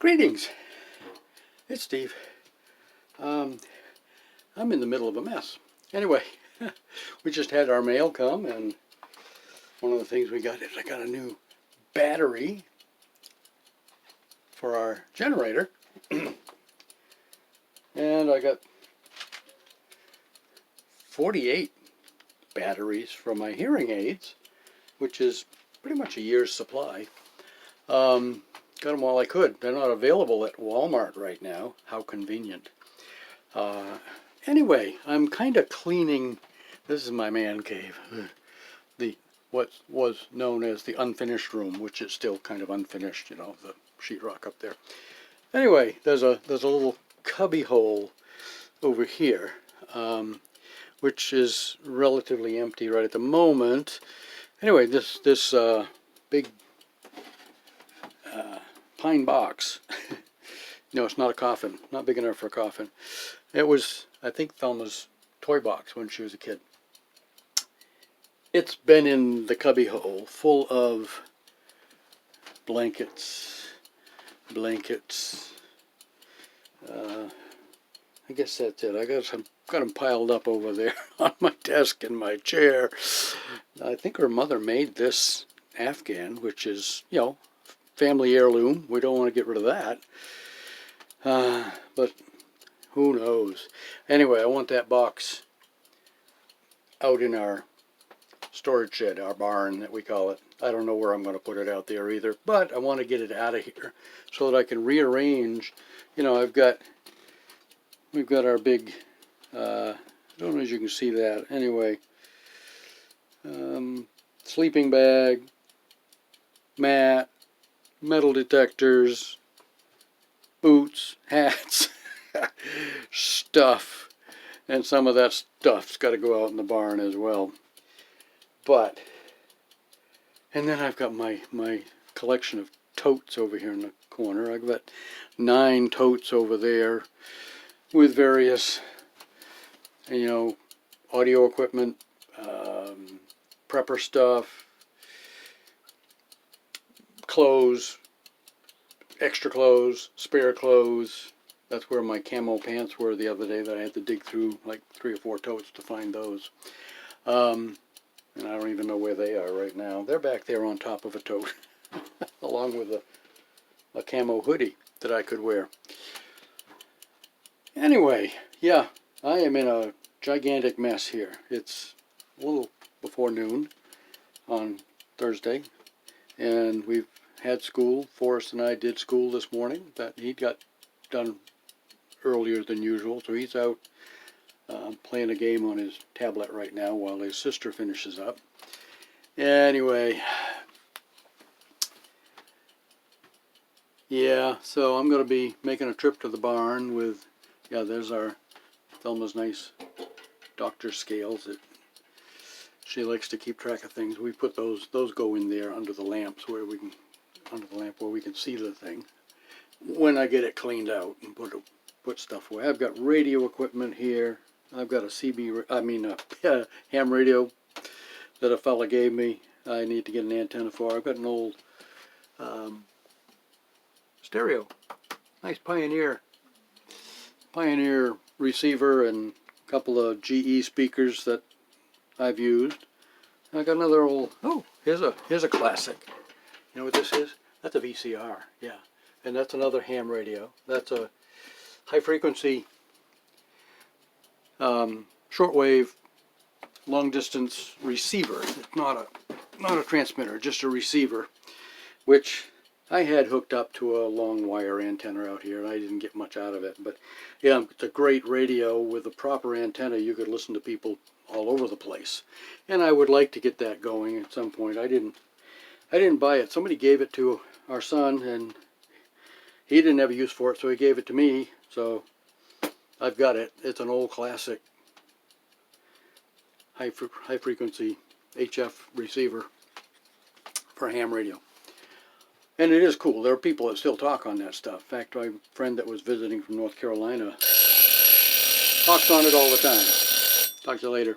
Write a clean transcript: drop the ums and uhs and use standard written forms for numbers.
Greetings, it's Steve. I'm in the middle of a mess. Anyway, we just had our mail come, and one of the things we got is I got a new battery for our generator. And I got 48 batteries for my hearing aids, which is pretty much a year's supply. Got them while I could. They're not available at Walmart right now. How convenient. Anyway, I'm kind of cleaning. This is my man cave. What was known as the unfinished room, which is still kind of unfinished, you know, the sheetrock up there. Anyway, there's a little cubby hole over here, which is relatively empty right at the moment. Anyway, this big pine box. No, it's not a coffin. Not big enough for a coffin. It was, I think, Thelma's toy box when she was a kid. It's been in the cubby hole full of blankets. I guess that's it. I got them piled up over there on my desk in my chair. I think her mother made this Afghan, which is, you know, family heirloom. We don't want to get rid of that. But who knows? Anyway, I want that box out in our storage shed, our barn that we call it. I don't know where I'm going to put it out there either, but I want to get it out of here so that I can rearrange. You know, we've got our big, I don't know if you can see that. Anyway, sleeping bag, mat, metal detectors, boots, hats, stuff, and some of that stuff's got to go out in the barn as well. But, and then I've got my collection of totes over here in the corner. I've got 9 totes over there with various, you know, audio equipment, prepper stuff, clothes, extra clothes, spare clothes. That's where my camo pants were the other day that I had to dig through like 3 or 4 totes to find those. And I don't even know where they are right now. They're back there on top of a tote, along with a camo hoodie that I could wear. Anyway, yeah, I am in a gigantic mess here. It's a little before noon on Thursday, and we've had school. Forrest and I did school this morning. That he got done earlier than usual, so he's out playing a game on his tablet right now while his sister finishes up. Anyway, yeah, so I'm going to be making a trip to the barn with, yeah, there's our Thelma's nice doctor scales that she likes to keep track of things. We put those go in there under the lamps where we can, under the lamp where we can see the thing when I get it cleaned out and put stuff away. I've got radio equipment here. I've got a ham radio that a fella gave me. I need to get an antenna for. I've got an old stereo, nice Pioneer receiver, and a couple of GE speakers that I've used. I got another old, oh, here's a classic. You know what this is? That's a VCR, yeah. And that's another ham radio. That's a high frequency shortwave long distance receiver. It's not a transmitter, just a receiver, which I had hooked up to a long wire antenna out here, and I didn't get much out of it. But yeah, it's a great radio. With a proper antenna, you could listen to people all over the place. And I would like to get that going at some point. I didn't buy it. Somebody gave it to our son, and he didn't have a use for it, so he gave it to me. So I've got it. It's an old classic high frequency HF receiver for ham radio. And it is cool. There are people that still talk on that stuff. In fact, my friend that was visiting from North Carolina talks on it all the time. Talk to you later.